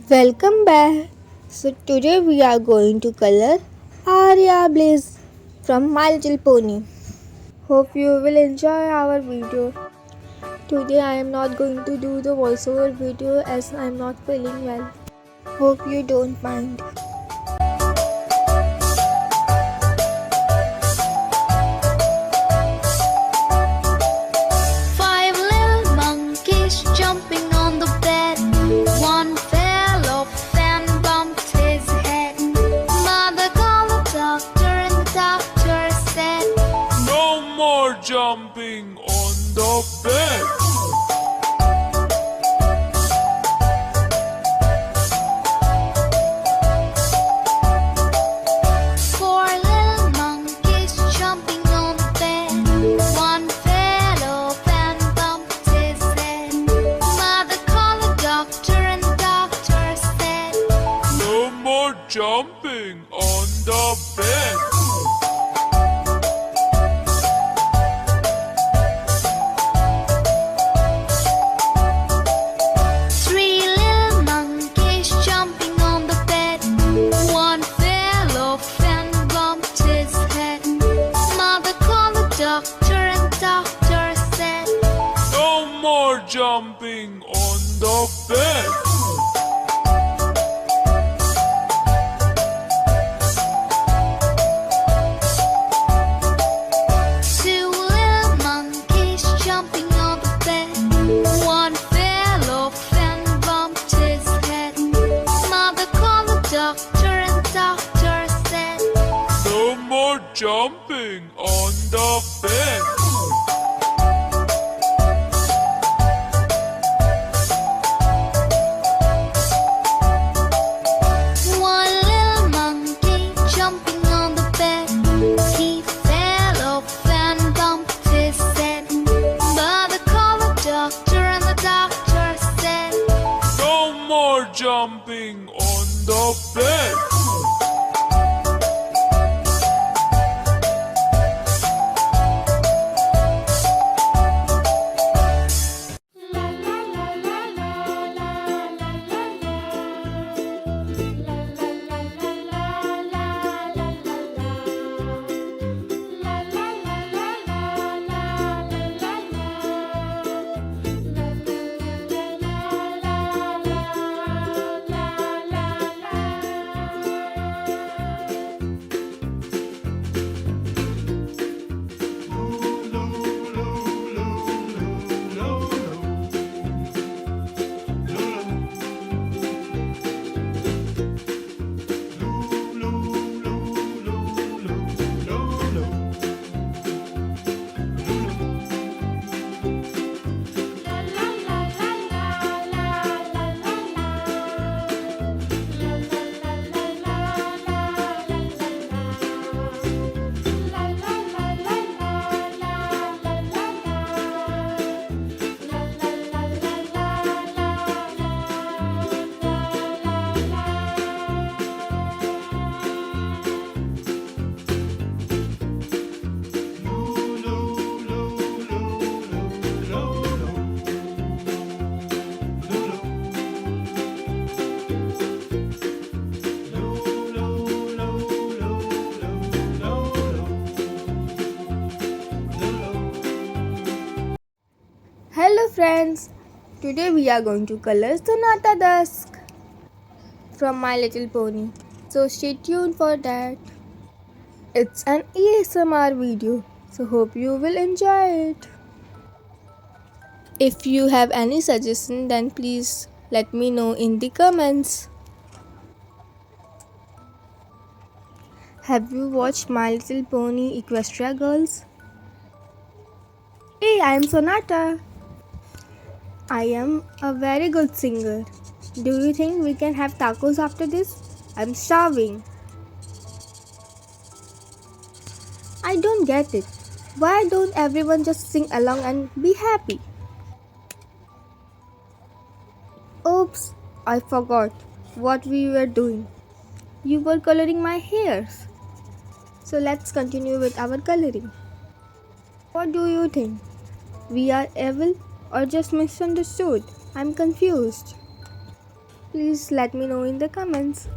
Welcome back. So today we are going to color Aria Blaze from My Little Pony. Hope you will enjoy our video. Today I am not going to do the voiceover video as I am not feeling well. Hope you don't mind. Five little monkeys jumping on the bed. One fell off and bumped his head. Mother called the doctor and the doctor said, No more jumping on the bed. Four little monkeys jumping on the bed. One fell off and bumped his head. Mother called the doctor and the doctor said, No more jumping on the bed. Three little monkeys jumping on the bed. One fell off and bumped his head. Mother called the doctor and the doctor said, No more jumping on the bed. Two little monkeys jumping on the bed. One fell off and bumped his head. Mother called the doctor and the doctor said, No more jumping on the bed. One little monkey jumping on the bed. He fell off and bumped his head. Mother called the doctor and the doctor said, No more jumping on the bed. Hello friends. Today we are going to color Sonata Dusk from My Little Pony. So stay tuned for that. It's an ASMR video, so hope you will enjoy it. If you have any suggestion, then please let me know in the comments. Have you watched My Little Pony Equestria Girls? Hey, I am Sonata. I am a very good singer. Do you think we can have tacos after this? I'm starving. I don't get it. Why don't everyone just sing along and be happy? Oops, I forgot what we were doing. You were coloring my hairs. So let's continue with our coloring. What do you think? We are evil or just misunderstood? I'm confused. Please let me know in the comments.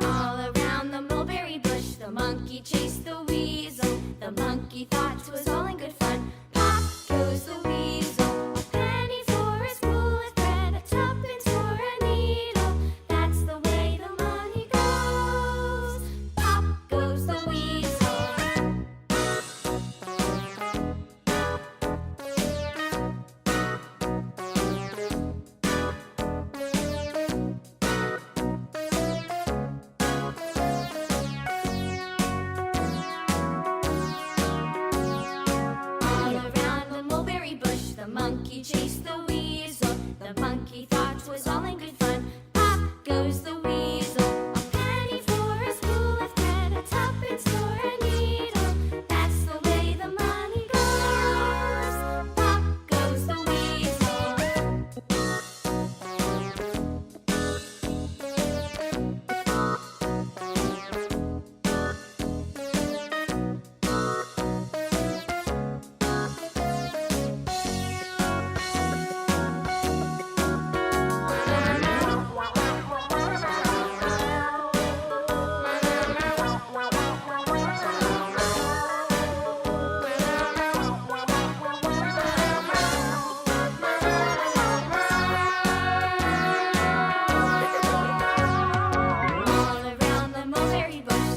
All around the mulberry bush, the monkey chased the weasel. The monkey thought 'twas all in good fun. Pop goes the weasel. A penny for a spool of thread, a tuppence for a needle. That's the way the money goes. Pop goes the weasel.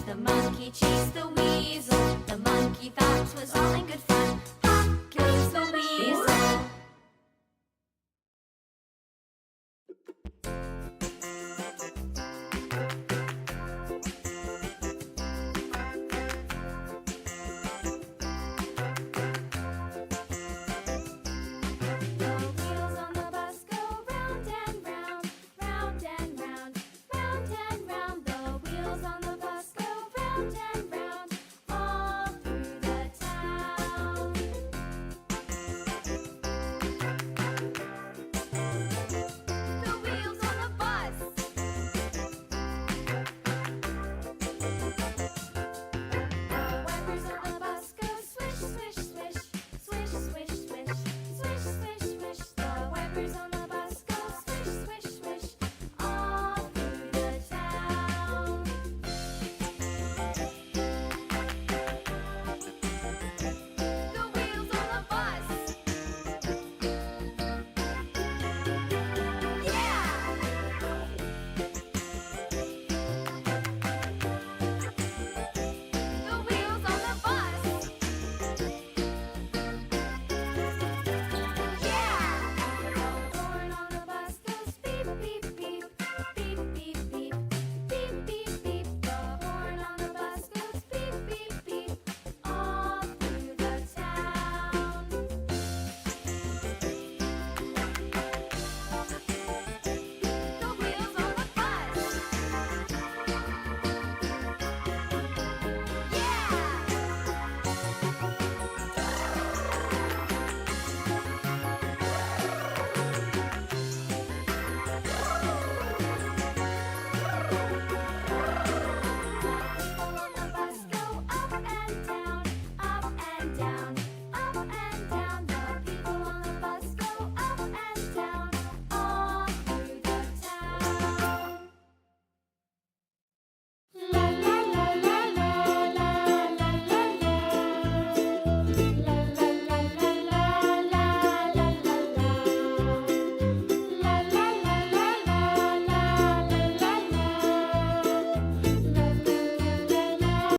The monkey chased the weasel.